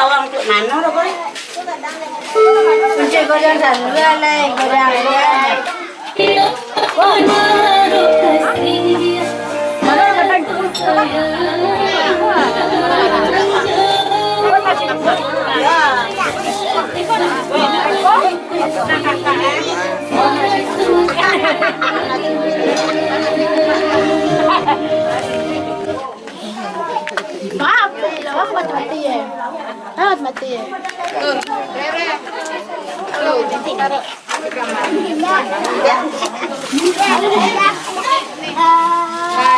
bawang untuk mana lo boleh? Kunci goreng dulu lah, goreng ya. Maaf, lawak mati ya. Mati ya.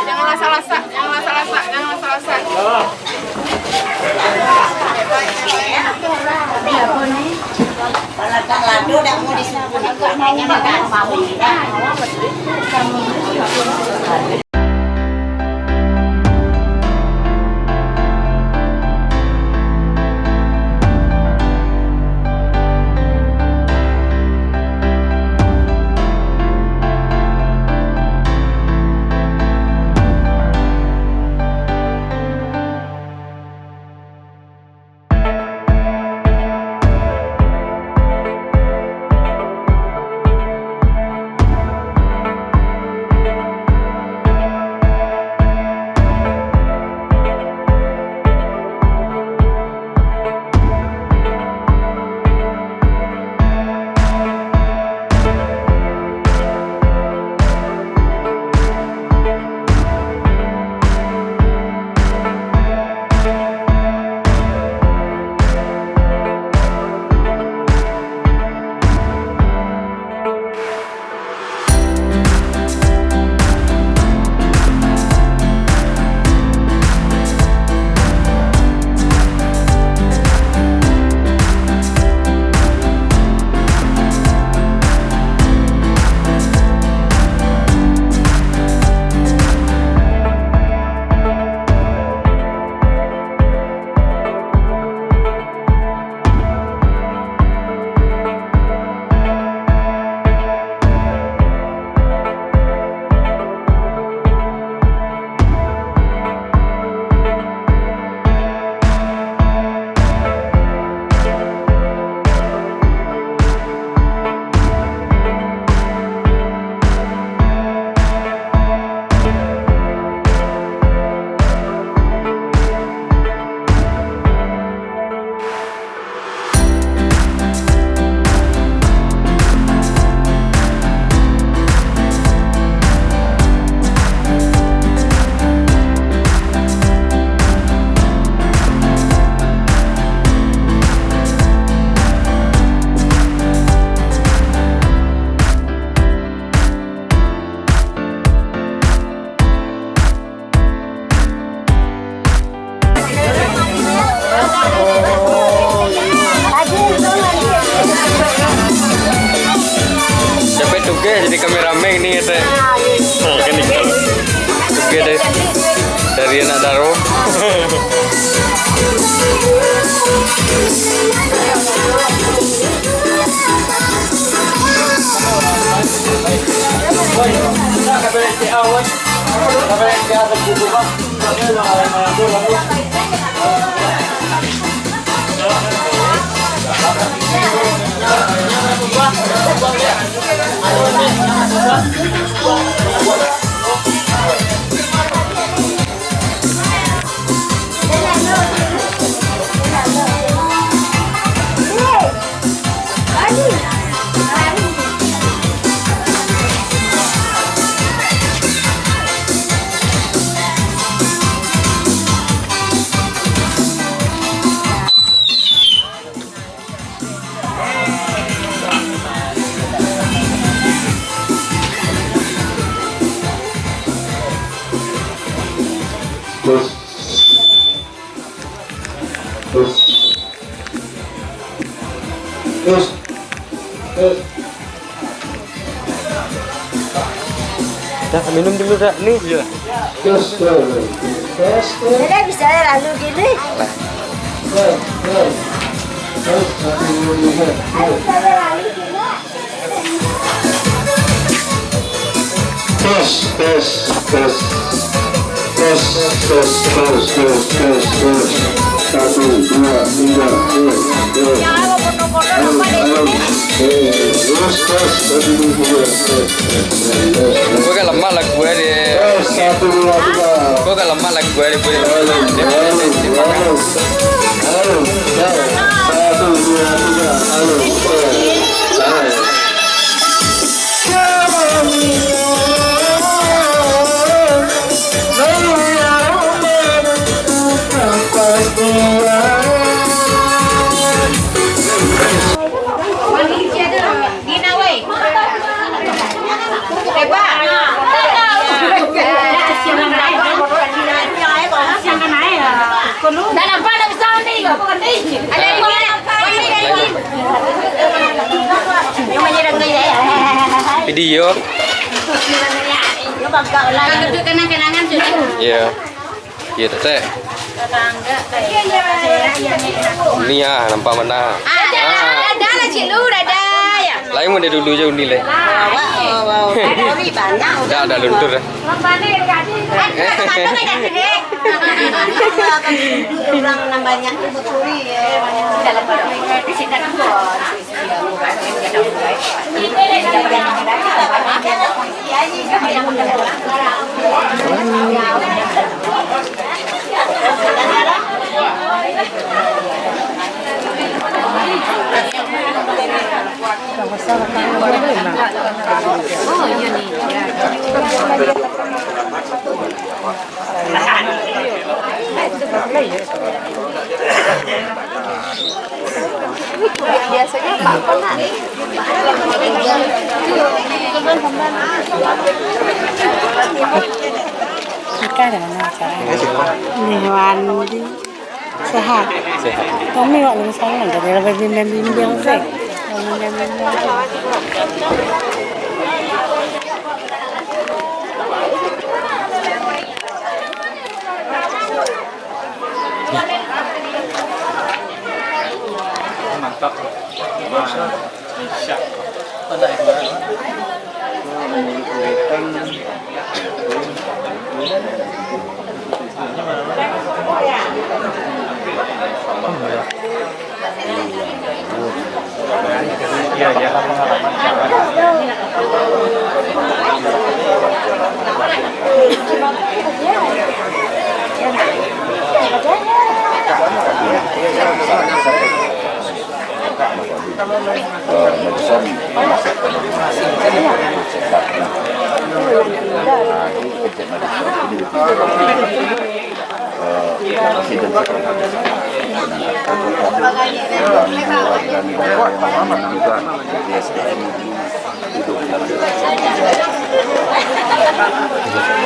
Jangan lasak-lasak. Kalau lado dah mau disuruh namanya makan mau jadi kameramen ini ya teh. Nah, kan ini dari anak Daro. Terus. Dah minum dulu dah nih. Iya. Terus. Jadi bisa lalu gini. Terus. Gue kan lemah lah gue di. Gue kan lemah lah gue di. Video. Kenang-kenangan sudah. Iya. Iya teh. Ini ya nampak mana? Ada lah cik lu, ada ya. Lain mau dulu aja undi le. Enggak ada luntur dah. Orang nambahnya curi dalam di sini oh iya nih biasanya Pak pernah Kita ada hewan sehat. Kami waktu misalnya ada lebih bimbing sih. Mantap. Iya, ya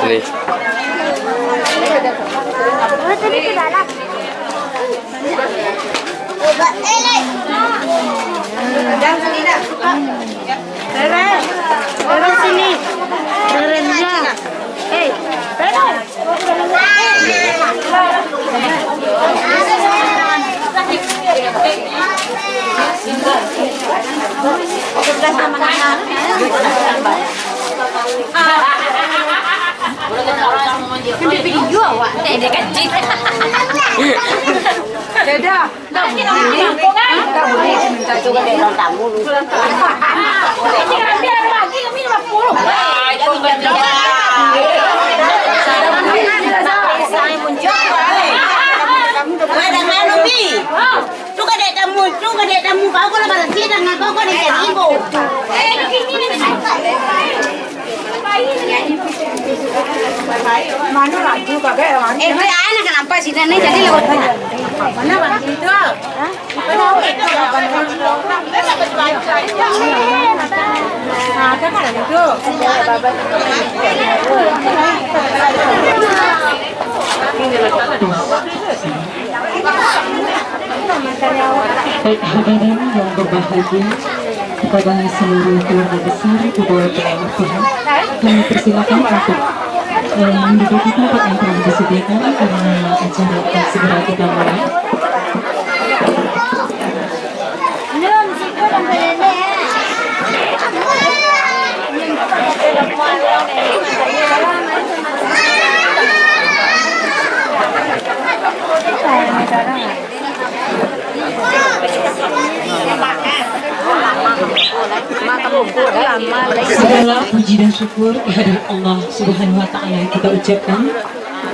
Ini. Sini. video awak dia kecil. Dadah. juga dia orang tamu lu. Biar lagi kami 50. Saya muncul. Ada mana bi? Tu kan dia tamu kau kalau balas sidang kau kan dia ibu. Mana laju kagak ya? Gue anak kenapa sih dan ini jadi lewat mana? Mana bang itu? Ada kan itu? Baik hadirin yang berbahagia, kepada seluruh keluarga besar kedua belah pihak, kami persilakan untuk menduduki tempat yang telah disediakan karena acara akan segera kita mulai. Segala puji dan syukur kehadirat Allah Subhanahu wa Ta'ala yang kita ucapkan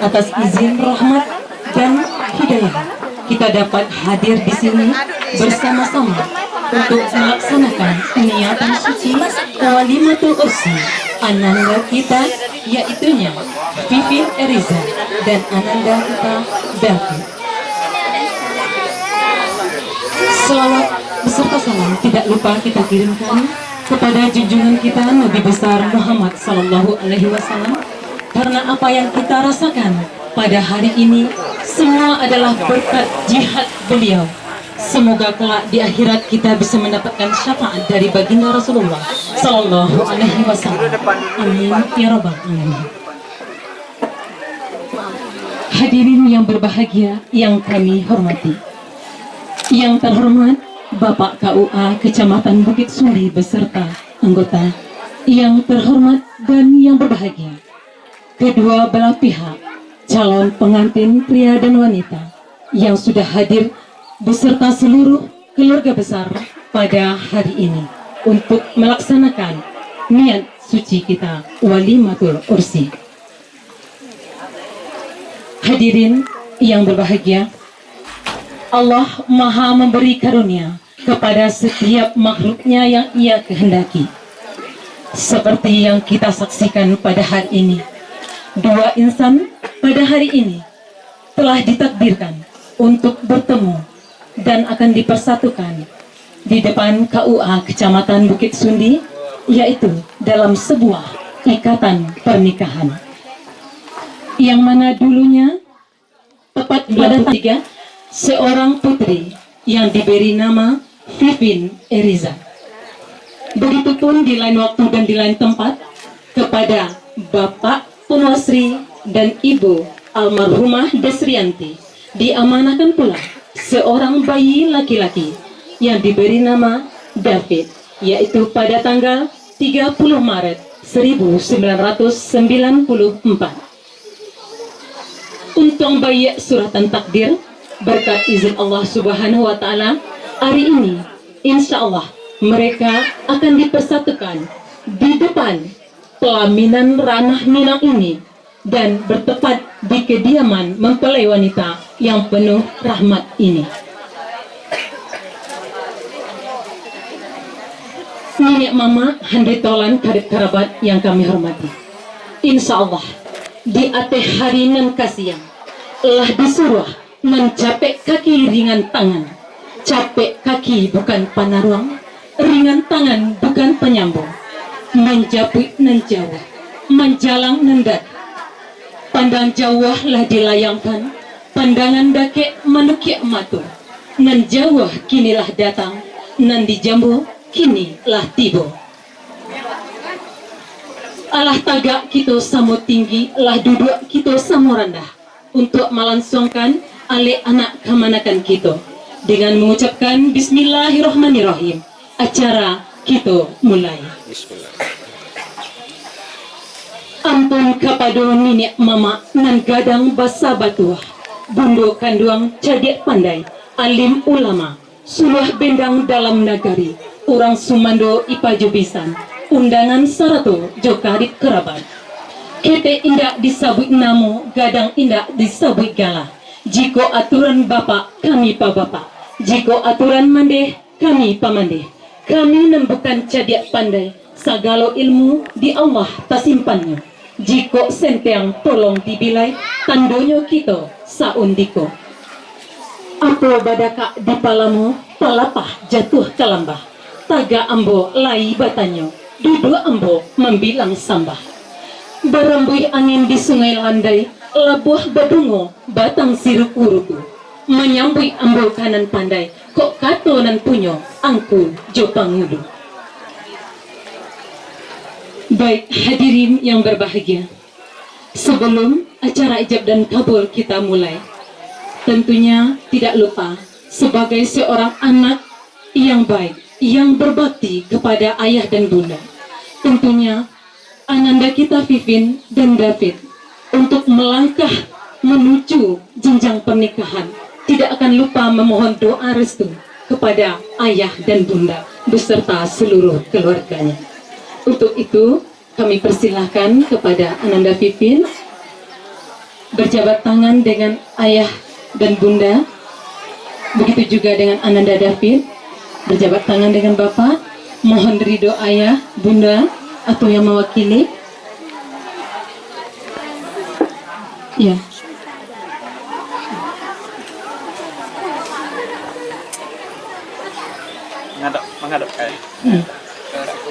atas izin rahmat dan hidayah. Kita dapat hadir di sini bersama-sama untuk melaksanakan niatan suci Walimatul Ursi ananda kita, yaitunya Vivin Eriza dan ananda kita David. Selawat beserta salam tidak lupa kita kirimkan kepada junjungan kita Nabi besar Muhammad Sallallahu Alaihi Wasallam, karena apa yang kita rasakan pada hari ini semua adalah berkat jihad beliau. Semoga kelak di akhirat kita bisa mendapatkan syafaat dari baginda Rasulullah Sallallahu Alaihi Wasallam. Amin ya rabbal alamin. Hadirin yang berbahagia yang kami hormati, yang terhormat Bapak KUA Kecamatan Bukit Suli beserta anggota, yang terhormat dan yang berbahagia kedua belah pihak, calon pengantin pria dan wanita yang sudah hadir beserta seluruh keluarga besar pada hari ini untuk melaksanakan niat suci kita Walimatul Ursi. Hadirin yang berbahagia, Allah Maha memberi karunia kepada setiap makhluknya yang Ia kehendaki. Seperti yang kita saksikan pada hari ini, dua insan pada hari ini telah ditakdirkan untuk bertemu dan akan dipersatukan di depan KUA Kecamatan Bukit Sundi, yaitu dalam sebuah ikatan pernikahan yang mana dulunya tepat pada 3 seorang putri yang diberi nama Vivin Eriza. Begitupun di lain waktu dan di lain tempat kepada Bapak Punwasri dan Ibu almarhumah Desrianti diamanahkan pula seorang bayi laki-laki yang diberi nama David, yaitu pada tanggal 30 Maret 1994. Untuk bayi suratan takdir berkat izin Allah Subhanahu wa Ta'ala, hari ini insya Allah mereka akan dipersatukan di depan pelaminan ranah Minang ini dan bertepat di kediaman mempelai wanita yang penuh rahmat ini. Nenek mama, handai tolan karib kerabat yang kami hormati, insya Allah di akhir hari nan kasihan lah disuruh mencapek kaki ringan tangan. Capek kaki bukan panaruang, ringan tangan bukan penyambung. Menjapit nan jauh, menjalang nendat. Pandang jauh lah dilayangkan, pandangan dake manukia matur. Nan jauh kinilah datang, nan dijambu kini lah tibo. Alah tagak kita samo tinggi, lah duduk kita samo rendah, untuk melangsungkan ale anak kemanakan kita. Dengan mengucapkan Bismillahirrahmanirrahim, acara kita mulai. Ampun kepada nenek mama nan gadang basa batuah, bundo kanduang cadik pandai, alim ulama, suluh bendang dalam nagari, orang sumando ipajubisan, undangan sarato jokarit kerabat. Kete indak disabui namo, gadang indak disabui galah. Jiko aturan bapak, kami pa bapak. Jiko aturan mandeh, kami pa mandeh. Kami nembukan cadik pandai, sagalo ilmu di Allah tasimpannya. Jiko senteng tolong dibilai, tandonyo kita saundiko. Apo badaka di palamu, palapah jatuh ke lambah. Taga ambo lai batanyo, duduk ambo membilang sambah. Berembui angin di sungai landai, labuah badungo, batang siruku-ruku. Menyambui ambo kanan pandai, kok kato nan punyo, angku jopangudu. Baik hadirin yang berbahagia, sebelum acara ijab dan kabul kita mulai, tentunya tidak lupa sebagai seorang anak yang baik, yang berbakti kepada ayah dan bunda, tentunya ananda kita Vivin dan David untuk melangkah menuju jenjang pernikahan tidak akan lupa memohon doa restu kepada ayah dan bunda beserta seluruh keluarganya. Untuk itu, kami persilahkan kepada Ananda Pipin berjabat tangan dengan ayah dan bunda. Begitu juga dengan Ananda David berjabat tangan dengan bapak. Mohon ridho ayah, bunda, atau yang mewakili. Ya. Menghadap ayah.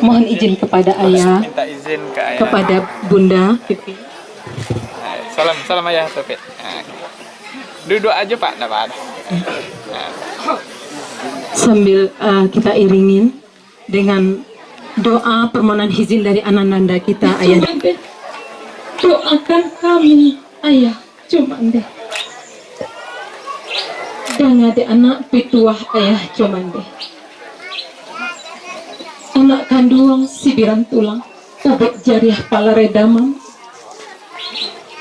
Mohon izin kepada ayah, Minta izin ke ayah. kepada bunda Pipin. Salam ayah Topet. Duduk aja Pak, enggak apa-apa. Sambil kita iringin dengan doa permohonan izin dari Ananda kita, ayah. Doakan kami, ayah, cuman deh. Dan ada anak pituah ayah cuman deh. Anak kandung sibiran tulang, ubek jariah pala redaman.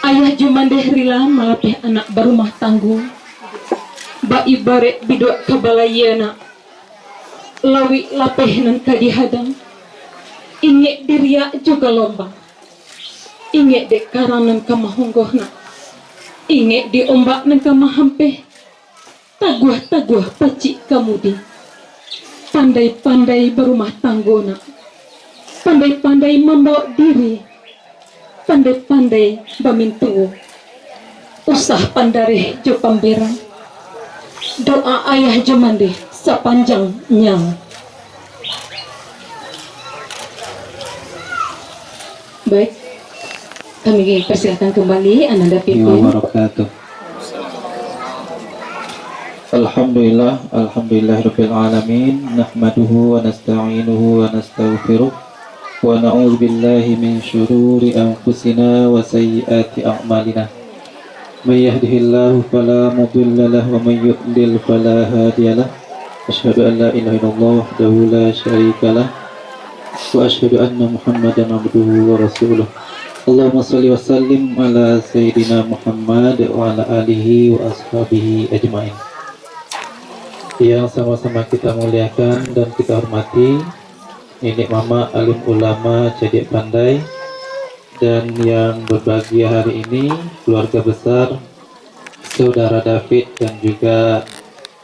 Ayah Jumandeh rila malapih anak barumah tanggung. Ba ibaret bidok kabalayana. Lawi lapeh nan kadihadang. Ingek diriak juga lombang. Ingek dek karanan kamahunggohna. Ingek di ombak nan kamahampeh. Taguah-taguah pacik kamudi. Pandai-pandai berumah tanggona. Pandai-pandai membawa diri. Pandai-pandai bamintu. Usah pandare jo pamberang. Doa ayah Jumandeh sepanjang nyang. Baik, kami persilakan kembali Ananda Pipin. Alhamdulillah, alhamdulillahirabbil alamin, nahmaduhu wa nasta'inuhu wa nastaghfiruh wa na'udzu billahi min syururi anfusina wa sayyiati a'malina. May yahdihillahu fala mudilla lahu wa may yudlil fala hadiyalah. Asyhadu an la ilaha illallah wahdahu la syarika lah wa asyhadu anna Muhammadan abduhu wa rasuluh. Allahumma shalli wa sallim ala sayyidina Muhammad wa ala alihi wa ashabihi ajmain. Yang sama-sama kita muliakan dan kita hormati nenek mama alim ulama cerdik pandai, dan yang berbahagia hari ini keluarga besar saudara David dan juga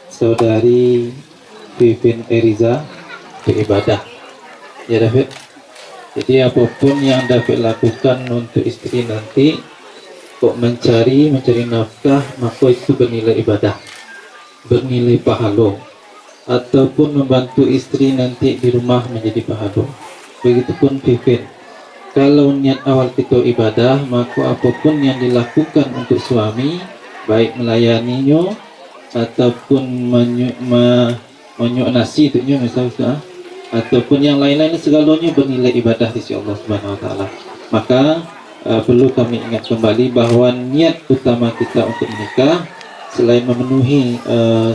saudari Vivin Eriza beribadah ya David. Jadi apapun yang David lakukan untuk istri nanti kok mencari nafkah, maka itu bernilai ibadah, bernilai pahala, ataupun membantu istri nanti di rumah menjadi pahala. Begitupun Vivin, kalau niat awal kita ibadah, maka apapun yang dilakukan untuk suami, baik melayaninya ataupun menyuk nasi untuknya misalnya, ataupun yang lain-lain, segalanya bernilai ibadah di sisi Allah Subhanahu wa taala. Maka perlu kami ingat kembali bahwa niat utama kita untuk menikah selain memenuhi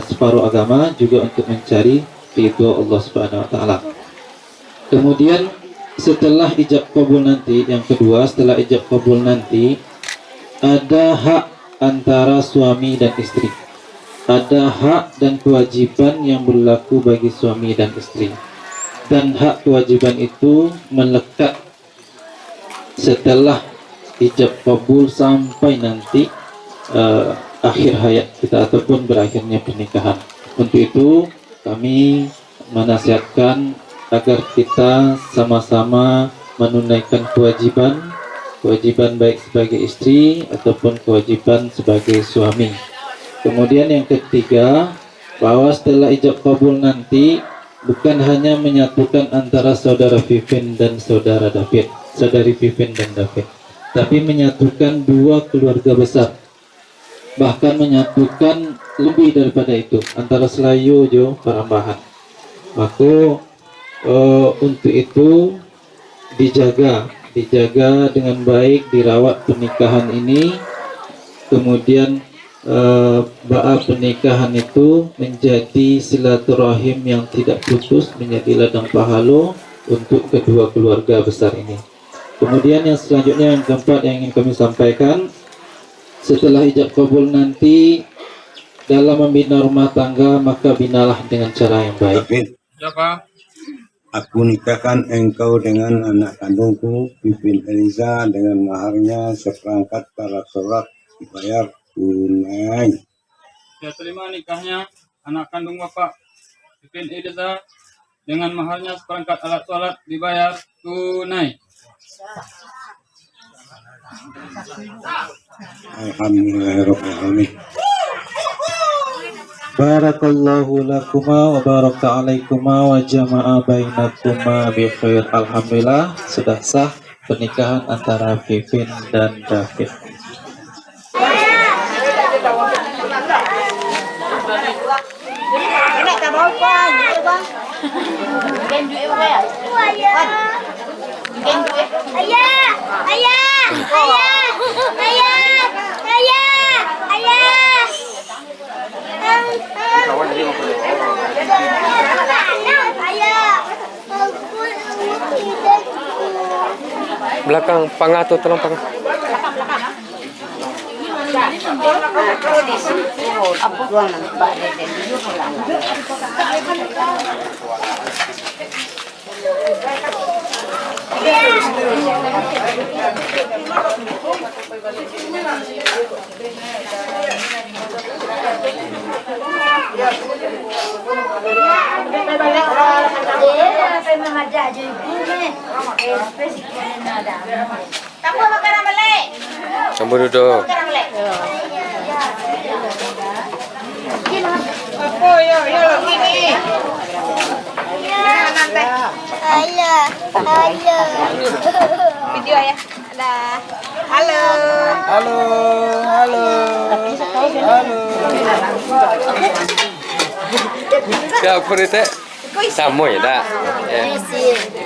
separuh agama, juga untuk mencari ridho Allah Subhanahu wa taala. Kemudian setelah ijab kabul nanti, yang kedua setelah ijab kabul nanti, ada hak antara suami dan istri. Ada hak dan kewajiban yang berlaku bagi suami dan istri, dan hak kewajiban itu melekat setelah ijab kabul sampai nanti akhir hayat kita ataupun berakhirnya pernikahan. Untuk itu kami menasihatkan agar kita sama-sama menunaikan kewajiban baik sebagai istri ataupun kewajiban sebagai suami. Kemudian yang ketiga, bahwa setelah ijab kabul nanti bukan hanya menyatukan antara saudara Vivin dan saudara David, saudari Vivin dan David, tapi menyatukan dua keluarga besar, bahkan menyatukan lebih daripada itu antara Selayu jo Parambahan. Maka untuk itu dijaga dengan baik, dirawat pernikahan ini, kemudian ba'a pernikahan itu menjadi silaturahim yang tidak putus, menjadi ladang pahala untuk kedua keluarga besar ini. Kemudian yang selanjutnya, yang keempat yang ingin kami sampaikan, setelah ijab kabul nanti dalam membina rumah tangga, maka binalah dengan cara yang baik. Aku nikahkan engkau dengan anak kandungku, Pipin Eliza, dengan maharnya seperangkat alat sholat dibayar tunai. Saya terima nikahnya anak kandung Bapak Pipin Eliza dengan maharnya seperangkat alat sholat dibayar tunai. Alhamdulillahirrahmanirrahim. Barakallahu lakuma wa barakta alaikuma wa jama'a bainakuma bi khair. Alhamdulillah sudah sah pernikahan antara Vivin dan David. Belakang pangatu tolong pangah. Kamu duduk. Video ya. Dah. Halo. Ya aku itu sama ya dah.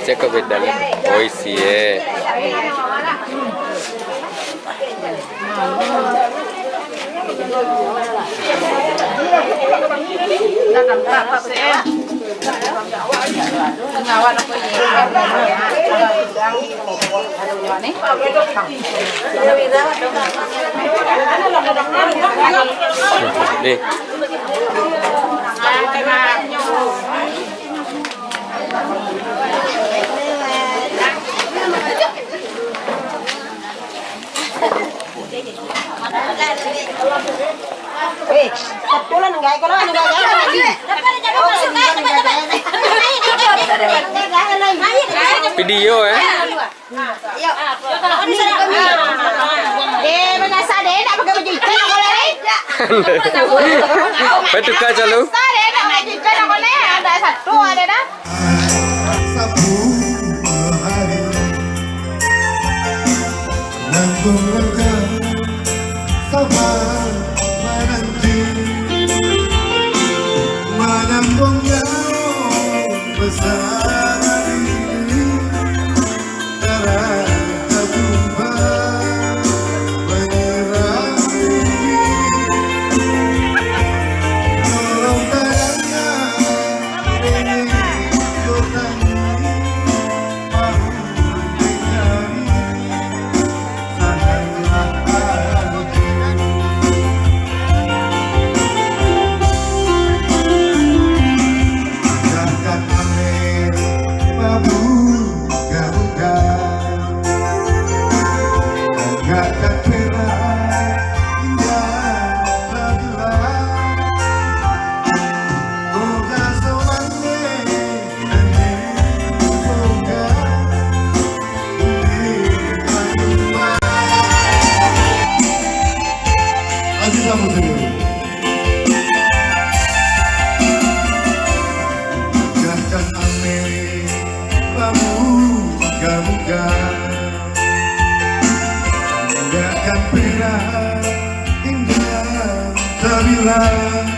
Cek ke beda lah. Oh isi ya. Nih. Video ya. Betul aja lu. Indah, indah, tak bilang